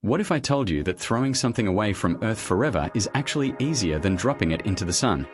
What if I told you that throwing something away from Earth forever is actually easier than dropping it into the Sun?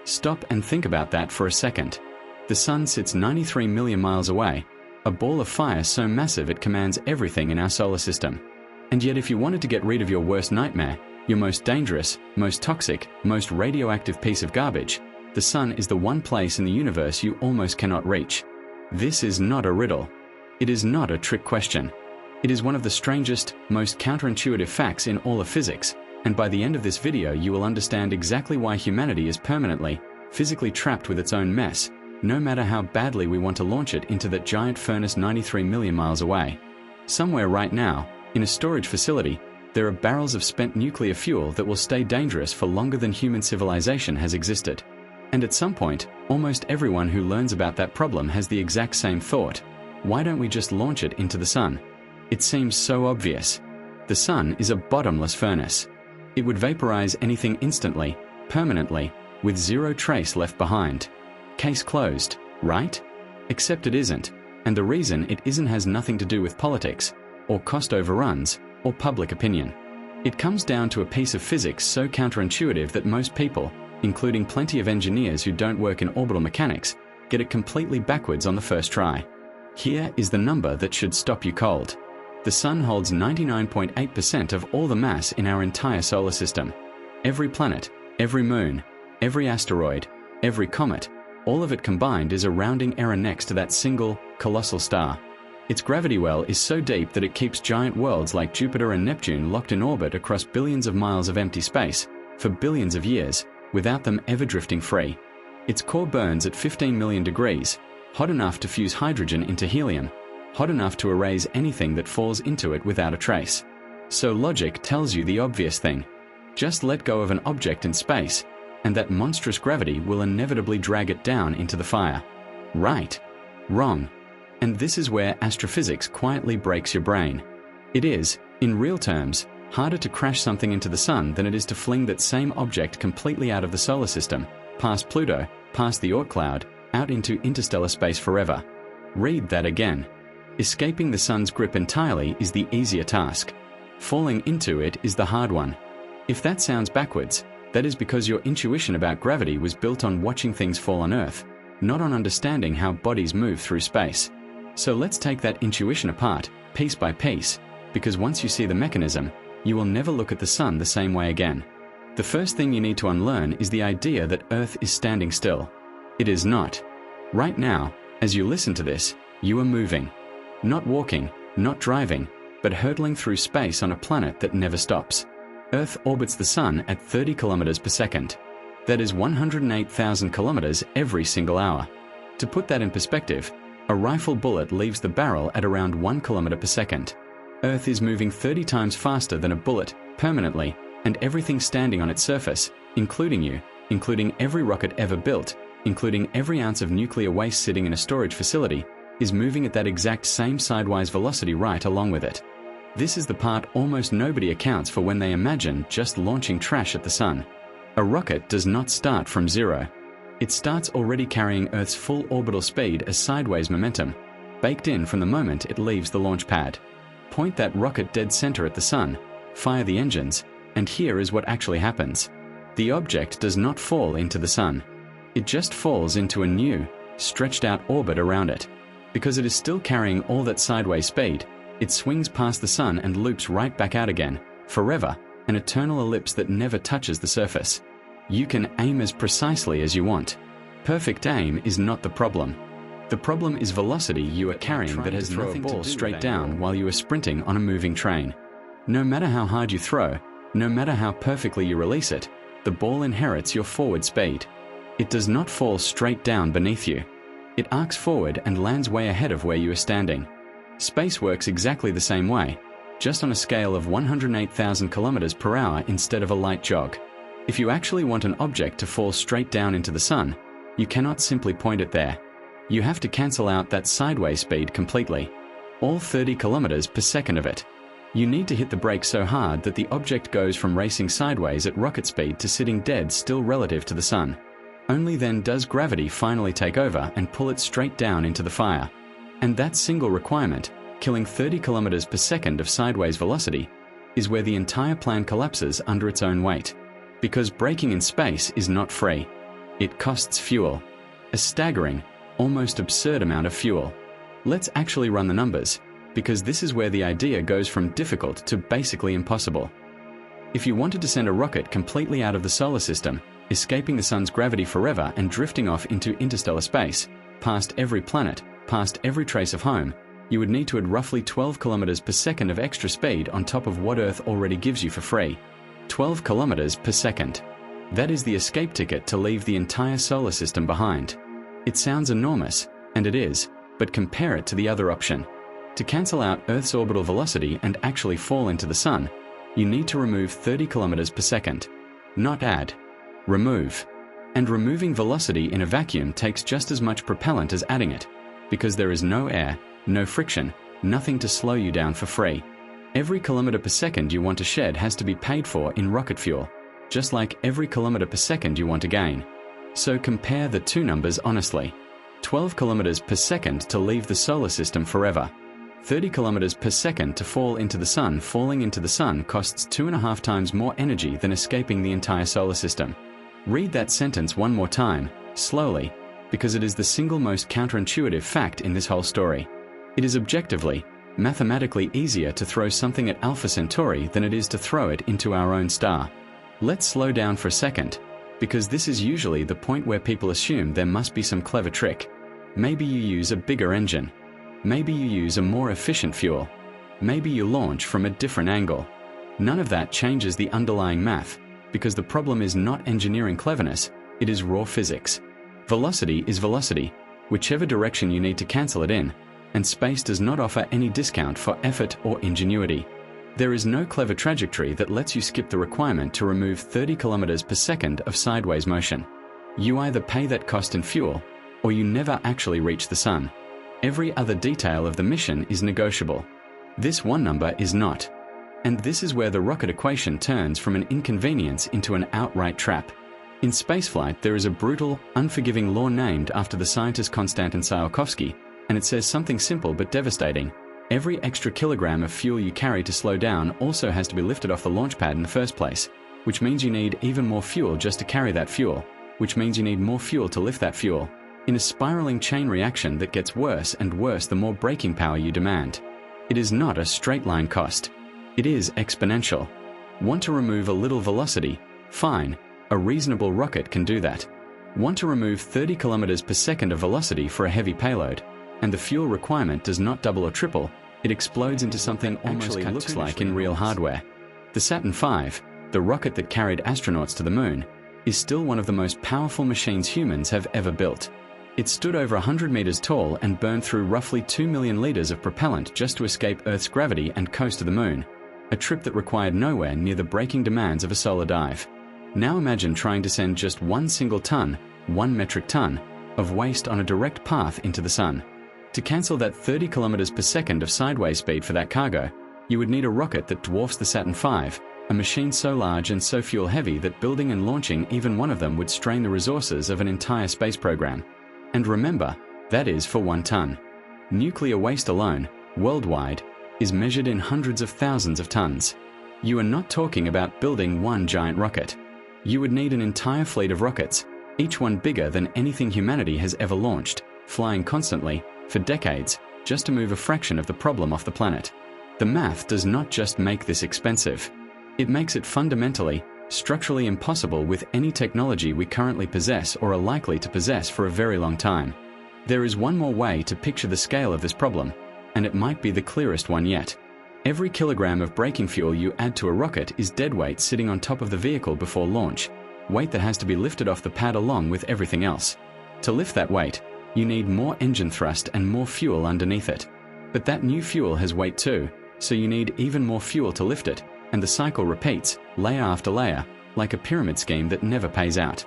Stop and think about that for a second. The Sun sits 93 million miles away, a ball of fire so massive it commands everything in our solar system. And yet if you wanted to get rid of your worst nightmare, your most dangerous, most toxic, most radioactive piece of garbage, the Sun is the one place in the universe you almost cannot reach. This is not a riddle. It is not a trick question. It is one of the strangest, most counterintuitive facts in all of physics, and by the end of this video you will understand exactly why humanity is permanently, physically trapped with its own mess, no matter how badly we want to launch it into that giant furnace 93 million miles away. Somewhere right now, in a storage facility, there are barrels of spent nuclear fuel that will stay dangerous for longer than human civilization has existed. And at some point, almost everyone who learns about that problem has the exact same thought: why don't we just launch it into the Sun? It seems so obvious. The Sun is a bottomless furnace. It would vaporize anything instantly, permanently, with zero trace left behind. Case closed, right? Except it isn't, and the reason it isn't has nothing to do with politics, or cost overruns, or public opinion. It comes down to a piece of physics so counterintuitive that most people, including plenty of engineers who don't work in orbital mechanics, get it completely backwards on the first try. Here is the number that should stop you cold. The Sun holds 99.8% of all the mass in our entire solar system. Every planet, every moon, every asteroid, every comet, all of it combined is a rounding error next to that single, colossal star. Its gravity well is so deep that it keeps giant worlds like Jupiter and Neptune locked in orbit across billions of miles of empty space, for billions of years, without them ever drifting free. Its core burns at 15 million degrees, hot enough to fuse hydrogen into helium, hot enough to erase anything that falls into it without a trace. So logic tells you the obvious thing. Just let go of an object in space, and that monstrous gravity will inevitably drag it down into the fire. Right. Wrong. And this is where astrophysics quietly breaks your brain. It is, in real terms, harder to crash something into the Sun than it is to fling that same object completely out of the solar system, past Pluto, past the Oort cloud, out into interstellar space forever. Read that again. Escaping the Sun's grip entirely is the easier task. Falling into it is the hard one. If that sounds backwards, that is because your intuition about gravity was built on watching things fall on Earth, not on understanding how bodies move through space. So let's take that intuition apart, piece by piece, because once you see the mechanism, you will never look at the Sun the same way again. The first thing you need to unlearn is the idea that Earth is standing still. It is not. Right now, as you listen to this, you are moving. Not walking, not driving, but hurtling through space on a planet that never stops. Earth orbits the Sun at 30 kilometers per second. That is 108,000 kilometers every single hour. To put that in perspective, a rifle bullet leaves the barrel at around 1 kilometer per second. Earth is moving 30 times faster than a bullet, permanently, and everything standing on its surface, including you, including every rocket ever built, including every ounce of nuclear waste sitting in a storage facility, is moving at that exact same sidewise velocity right along with it. This is the part almost nobody accounts for when they imagine just launching trash at the Sun. A rocket does not start from zero. It starts already carrying Earth's full orbital speed as sideways momentum, baked in from the moment it leaves the launch pad. Point that rocket dead center at the Sun, fire the engines, and here is what actually happens. The object does not fall into the Sun. It just falls into a new, stretched out orbit around it. Because it is still carrying all that sideways speed, it swings past the Sun and loops right back out again, forever, an eternal ellipse that never touches the surface. You can aim as precisely as you want. Perfect aim is not the problem. The problem is velocity you are carrying that has nothing to do straight down while you are sprinting on a moving train. No matter how hard you throw, no matter how perfectly you release it, the ball inherits your forward speed. It does not fall straight down beneath you. It arcs forward and lands way ahead of where you are standing. Space works exactly the same way, just on a scale of 108,000 kilometers per hour instead of a light jog. If you actually want an object to fall straight down into the Sun, you cannot simply point it there. You have to cancel out that sideways speed completely, all 30 kilometers per second of it. You need to hit the brake so hard that the object goes from racing sideways at rocket speed to sitting dead still relative to the Sun. Only then does gravity finally take over and pull it straight down into the fire. And that single requirement, killing 30 kilometers per second of sideways velocity, is where the entire plan collapses under its own weight. Because braking in space is not free. It costs fuel. A staggering, almost absurd amount of fuel. Let's actually run the numbers, because this is where the idea goes from difficult to basically impossible. If you wanted to send a rocket completely out of the solar system, escaping the sun's gravity forever and drifting off into interstellar space, past every planet, past every trace of home, you would need to add roughly 12 kilometers per second of extra speed on top of what Earth already gives you for free. 12 kilometers per second. That is the escape ticket to leave the entire solar system behind. It sounds enormous, and it is, but compare it to the other option. To cancel out Earth's orbital velocity and actually fall into the sun, you need to remove 30 kilometers per second. Not add. Remove. And removing velocity in a vacuum takes just as much propellant as adding it, because there is no air, no friction, nothing to slow you down for free. Every kilometer per second you want to shed has to be paid for in rocket fuel, just like every kilometer per second you want to gain. So compare the two numbers honestly. 12 kilometers per second to leave the solar system forever. 30 kilometers per second to fall into the sun. Falling into the sun costs 2.5 times more energy than escaping the entire solar system. Read that sentence one more time, slowly, because it is the single most counterintuitive fact in this whole story. It is objectively, mathematically easier to throw something at Alpha Centauri than it is to throw it into our own star. Let's slow down for a second, because this is usually the point where people assume there must be some clever trick. Maybe you use a bigger engine. Maybe you use a more efficient fuel. Maybe you launch from a different angle. None of that changes the underlying math, because the problem is not engineering cleverness, it is raw physics. Velocity is velocity, whichever direction you need to cancel it in, and space does not offer any discount for effort or ingenuity. There is no clever trajectory that lets you skip the requirement to remove 30 kilometers per second of sideways motion. You either pay that cost in fuel, or you never actually reach the sun. Every other detail of the mission is negotiable. This one number is not. And this is where the rocket equation turns from an inconvenience into an outright trap. In spaceflight, there is a brutal, unforgiving law named after the scientist Konstantin Tsiolkovsky, and it says something simple but devastating. Every extra kilogram of fuel you carry to slow down also has to be lifted off the launch pad in the first place, which means you need even more fuel just to carry that fuel, which means you need more fuel to lift that fuel, in a spiraling chain reaction that gets worse and worse the more braking power you demand. It is not a straight line cost. It is exponential. Want to remove a little velocity? Fine, a reasonable rocket can do that. Want to remove 30 kilometers per second of velocity for a heavy payload, and the fuel requirement does not double or triple, it explodes into something almost looks like in real hardware. The Saturn V, the rocket that carried astronauts to the moon, is still one of the most powerful machines humans have ever built. It stood over 100 meters tall and burned through roughly 2 million liters of propellant just to escape Earth's gravity and coast to the moon, a trip that required nowhere near the braking demands of a solar dive. Now imagine trying to send just 1 single ton, 1 metric ton, of waste on a direct path into the sun. To cancel that 30 kilometers per second of sideways speed for that cargo, you would need a rocket that dwarfs the Saturn V, a machine so large and so fuel heavy that building and launching even one of them would strain the resources of an entire space program. And remember, that is for 1 ton. Nuclear waste alone, worldwide, is measured in hundreds of thousands of tons. You are not talking about building one giant rocket. You would need an entire fleet of rockets, each one bigger than anything humanity has ever launched, flying constantly, for decades, just to move a fraction of the problem off the planet. The math does not just make this expensive. It makes it fundamentally, structurally impossible with any technology we currently possess or are likely to possess for a very long time. There is one more way to picture the scale of this problem, and it might be the clearest one yet. Every kilogram of braking fuel you add to a rocket is dead weight sitting on top of the vehicle before launch, weight that has to be lifted off the pad along with everything else. To lift that weight, you need more engine thrust and more fuel underneath it. But that new fuel has weight too, so you need even more fuel to lift it, and the cycle repeats, layer after layer, like a pyramid scheme that never pays out.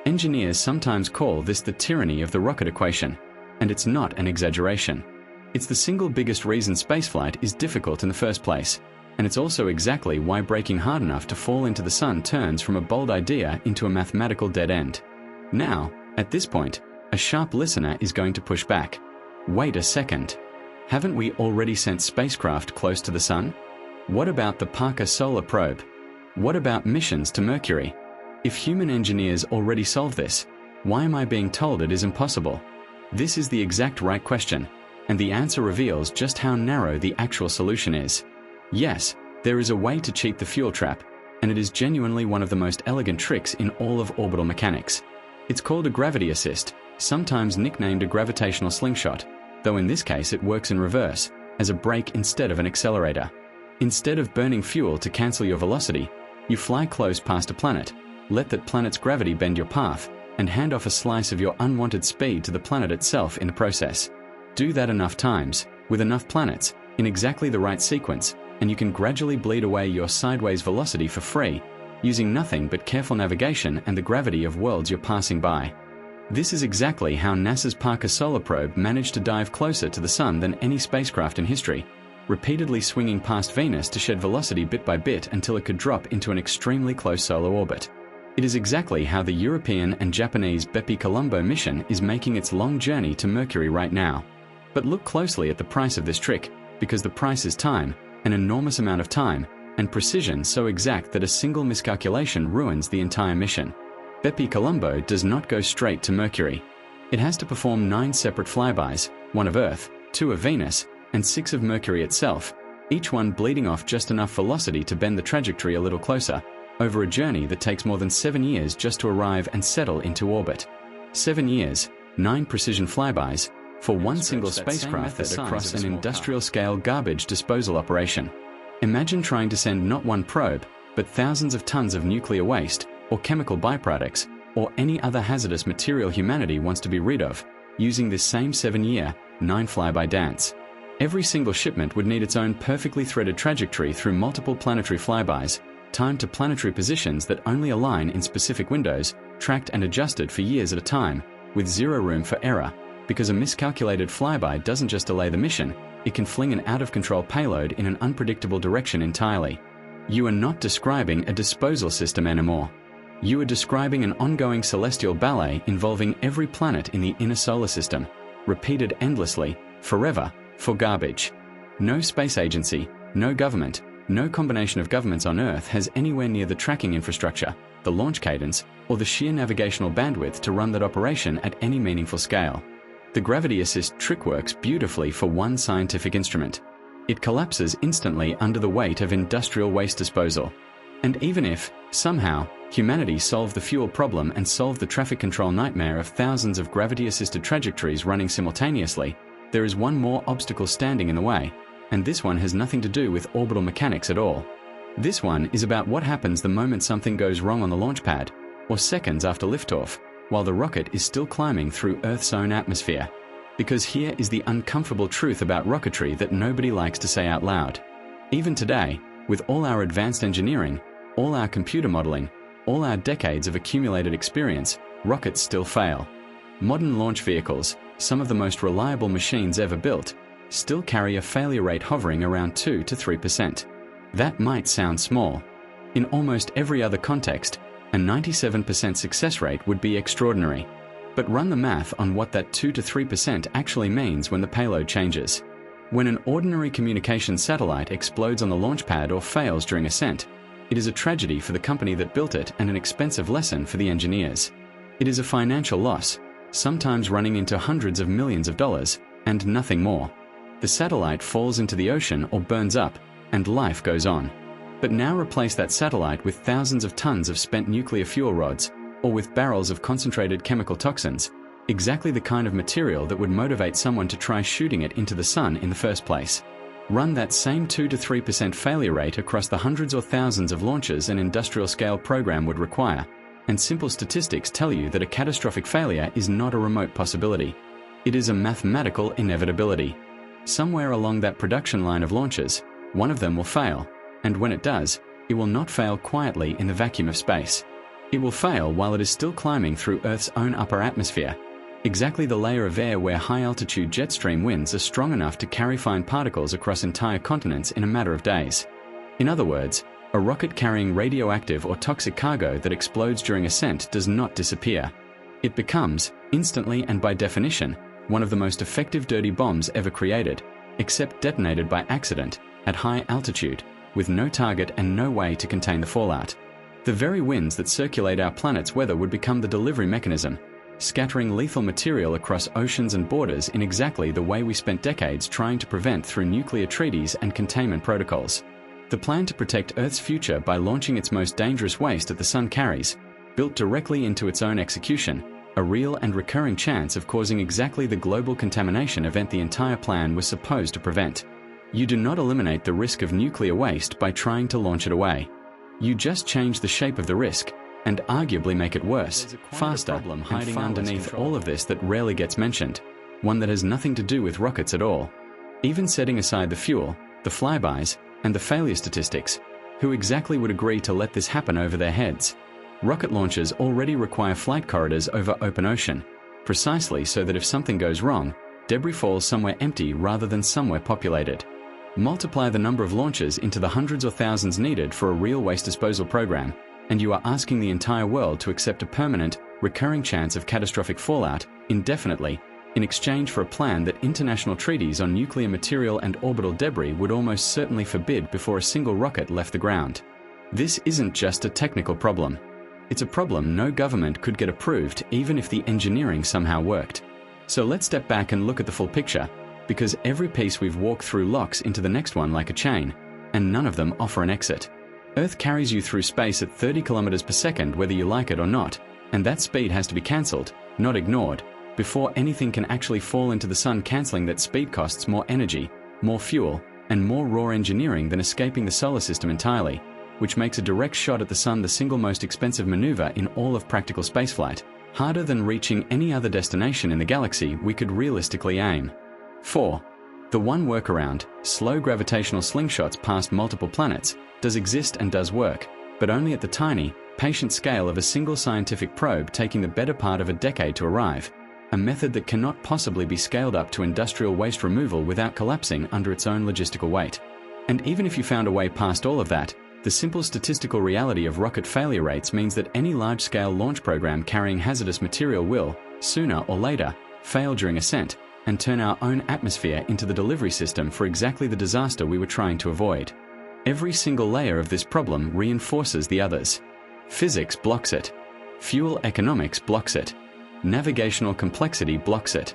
Engineers sometimes call this the tyranny of the rocket equation, and it's not an exaggeration. It's the single biggest reason spaceflight is difficult in the first place, and it's also exactly why braking hard enough to fall into the sun turns from a bold idea into a mathematical dead end. Now, at this point, a sharp listener is going to push back. Wait a second. Haven't we already sent spacecraft close to the sun? What about the Parker Solar Probe? What about missions to Mercury? If human engineers already solved this, why am I being told it is impossible? This is the exact right question, and the answer reveals just how narrow the actual solution is. Yes, there is a way to cheat the fuel trap, and it is genuinely one of the most elegant tricks in all of orbital mechanics. It's called a gravity assist, sometimes nicknamed a gravitational slingshot, though in this case it works in reverse, as a brake instead of an accelerator. Instead of burning fuel to cancel your velocity, you fly close past a planet, let that planet's gravity bend your path, and hand off a slice of your unwanted speed to the planet itself in the process. Do that enough times, with enough planets, in exactly the right sequence, and you can gradually bleed away your sideways velocity for free, using nothing but careful navigation and the gravity of worlds you're passing by. This is exactly how NASA's Parker Solar Probe managed to dive closer to the Sun than any spacecraft in history, repeatedly swinging past Venus to shed velocity bit by bit until it could drop into an extremely close solar orbit. It is exactly how the European and Japanese Bepi Colombo mission is making its long journey to Mercury right now. But look closely at the price of this trick, because the price is time, an enormous amount of time, and precision so exact that a single miscalculation ruins the entire mission. Bepi Colombo does not go straight to Mercury. It has to perform 9 separate flybys, 1 of Earth, 2 of Venus, and 6 of Mercury itself, each one bleeding off just enough velocity to bend the trajectory a little closer, over a journey that takes more than 7 years just to arrive and settle into orbit. 7 years, 9 precision flybys, for one single spacecraft that across an industrial-scale garbage disposal operation. Imagine trying to send not one probe, but thousands of tons of nuclear waste, or chemical byproducts, or any other hazardous material humanity wants to be rid of, using this same 7-year, 9 flyby dance. Every single shipment would need its own perfectly threaded trajectory through multiple planetary flybys, timed to planetary positions that only align in specific windows, tracked and adjusted for years at a time, with zero room for error, because a miscalculated flyby doesn't just delay the mission, it can fling an out-of-control payload in an unpredictable direction entirely. You are not describing a disposal system anymore. You are describing an ongoing celestial ballet involving every planet in the inner solar system, repeated endlessly, forever, for garbage. No space agency, no government, no combination of governments on Earth has anywhere near the tracking infrastructure, the launch cadence, or the sheer navigational bandwidth to run that operation at any meaningful scale. The gravity assist trick works beautifully for one scientific instrument. It collapses instantly under the weight of industrial waste disposal. And even if, somehow, humanity solved the fuel problem and solved the traffic control nightmare of thousands of gravity-assisted trajectories running simultaneously, there is one more obstacle standing in the way, and this one has nothing to do with orbital mechanics at all. This one is about what happens the moment something goes wrong on the launch pad, or seconds after liftoff, while the rocket is still climbing through Earth's own atmosphere. Because here is the uncomfortable truth about rocketry that nobody likes to say out loud. Even today, with all our advanced engineering, all our computer modeling, all our decades of accumulated experience, rockets still fail. Modern launch vehicles, some of the most reliable machines ever built, still carry a failure rate hovering around 2 to 3%. That might sound small. In almost every other context, a 97% success rate would be extraordinary. But run the math on what that 2 to 3% actually means when the payload changes. When an ordinary communications satellite explodes on the launch pad or fails during ascent, it is a tragedy for the company that built it and an expensive lesson for the engineers. It is a financial loss, sometimes running into hundreds of millions of dollars, and nothing more. The satellite falls into the ocean or burns up, and life goes on. But now replace that satellite with thousands of tons of spent nuclear fuel rods, or with barrels of concentrated chemical toxins, exactly the kind of material that would motivate someone to try shooting it into the sun in the first place. Run that same 2 to 3% failure rate across the hundreds or thousands of launches an industrial-scale program would require, and simple statistics tell you that a catastrophic failure is not a remote possibility. It is a mathematical inevitability. Somewhere along that production line of launches, one of them will fail, and when it does, it will not fail quietly in the vacuum of space. It will fail while it is still climbing through Earth's own upper atmosphere, exactly the layer of air where high-altitude jet stream winds are strong enough to carry fine particles across entire continents in a matter of days. In other words, a rocket carrying radioactive or toxic cargo that explodes during ascent does not disappear. It becomes, instantly and by definition, one of the most effective dirty bombs ever created, except detonated by accident, at high altitude, with no target and no way to contain the fallout. The very winds that circulate our planet's weather would become the delivery mechanism, scattering lethal material across oceans and borders in exactly the way we spent decades trying to prevent through nuclear treaties and containment protocols. The plan to protect Earth's future by launching its most dangerous waste that the Sun carries, built directly into its own execution, a real and recurring chance of causing exactly the global contamination event the entire plan was supposed to prevent. You do not eliminate the risk of nuclear waste by trying to launch it away. You just change the shape of the risk, and arguably make it worse, faster, and hiding underneath all of this that rarely gets mentioned, one that has nothing to do with rockets at all. Even setting aside the fuel, the flybys, and the failure statistics, who exactly would agree to let this happen over their heads? Rocket launches already require flight corridors over open ocean, precisely so that if something goes wrong, debris falls somewhere empty rather than somewhere populated. Multiply the number of launches into the hundreds or thousands needed for a real waste disposal program, and you are asking the entire world to accept a permanent, recurring chance of catastrophic fallout, indefinitely, in exchange for a plan that international treaties on nuclear material and orbital debris would almost certainly forbid before a single rocket left the ground. This isn't just a technical problem. It's a problem no government could get approved even if the engineering somehow worked. So let's step back and look at the full picture, because every piece we've walked through locks into the next one like a chain, and none of them offer an exit. Earth carries you through space at 30 kilometers per second whether you like it or not, and that speed has to be cancelled, not ignored, before anything can actually fall into the Sun. Cancelling that speed costs more energy, more fuel, and more raw engineering than escaping the solar system entirely, which makes a direct shot at the Sun the single most expensive maneuver in all of practical spaceflight, harder than reaching any other destination in the galaxy we could realistically aim. 4. The one workaround, slow gravitational slingshots past multiple planets, does exist and does work, but only at the tiny, patient scale of a single scientific probe taking the better part of a decade to arrive, a method that cannot possibly be scaled up to industrial waste removal without collapsing under its own logistical weight. And even if you found a way past all of that, the simple statistical reality of rocket failure rates means that any large-scale launch program carrying hazardous material will, sooner or later, fail during ascent, and turn our own atmosphere into the delivery system for exactly the disaster we were trying to avoid. Every single layer of this problem reinforces the others. Physics blocks it. Fuel economics blocks it. Navigational complexity blocks it.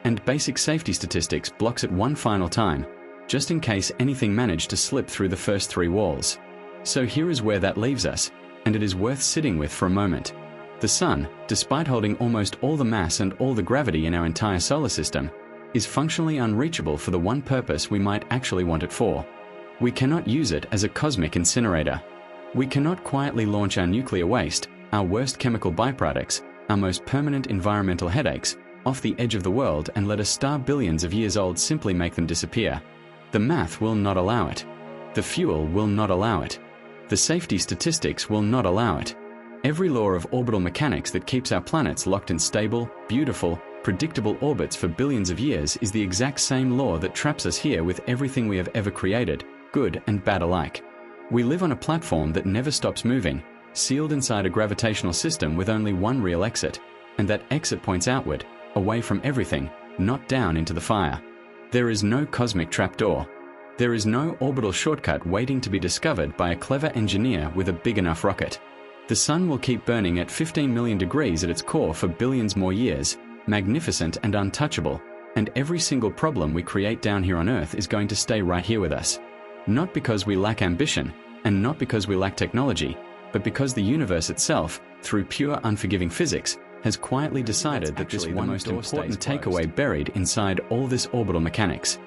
And basic safety statistics blocks it one final time, just in case anything managed to slip through the first 3 walls. So here is where that leaves us, and it is worth sitting with for a moment. The Sun, despite holding almost all the mass and all the gravity in our entire solar system, is functionally unreachable for the one purpose we might actually want it for. We cannot use it as a cosmic incinerator. We cannot quietly launch our nuclear waste, our worst chemical byproducts, our most permanent environmental headaches, off the edge of the world and let a star billions of years old simply make them disappear. The math will not allow it. The fuel will not allow it. The safety statistics will not allow it. Every law of orbital mechanics that keeps our planets locked in stable, beautiful, predictable orbits for billions of years is the exact same law that traps us here with everything we have ever created, good and bad alike. We live on a platform that never stops moving, sealed inside a gravitational system with only one real exit, and that exit points outward, away from everything, not down into the fire. There is no cosmic trapdoor. There is no orbital shortcut waiting to be discovered by a clever engineer with a big enough rocket. The Sun will keep burning at 15 million degrees at its core for billions more years, magnificent and untouchable, and every single problem we create down here on Earth is going to stay right here with us. Not because we lack ambition, and not because we lack technology, but because the universe itself, through pure unforgiving physics, has quietly decided that this one most important takeaway buried inside all this orbital mechanics.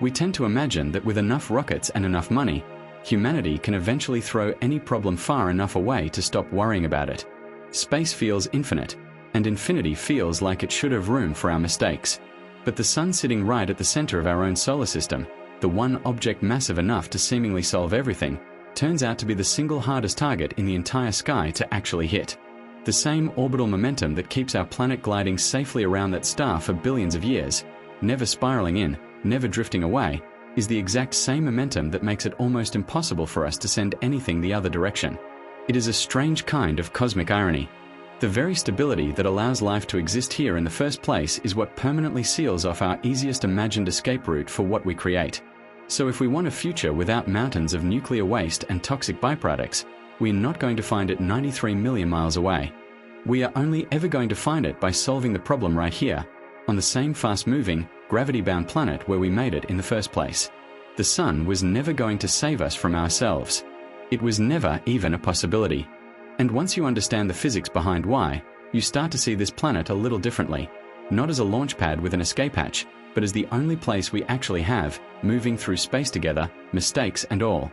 We tend to imagine that with enough rockets and enough money, humanity can eventually throw any problem far enough away to stop worrying about it. Space feels infinite, and infinity feels like it should have room for our mistakes. But the Sun sitting right at the center of our own solar system, the one object massive enough to seemingly solve everything, turns out to be the single hardest target in the entire sky to actually hit. The same orbital momentum that keeps our planet gliding safely around that star for billions of years, never spiraling in, never drifting away, is the exact same momentum that makes it almost impossible for us to send anything the other direction. It is a strange kind of cosmic irony. The very stability that allows life to exist here in the first place is what permanently seals off our easiest imagined escape route for what we create. So if we want a future without mountains of nuclear waste and toxic byproducts, we are not going to find it 93 million miles away. We are only ever going to find it by solving the problem right here, on the same fast-moving, gravity-bound planet where we made it in the first place. The sun was never going to save us from ourselves. It was never even a possibility. And once you understand the physics behind why, you start to see this planet a little differently, not as a launch pad with an escape hatch, but as the only place we actually have, moving through space together, mistakes and all.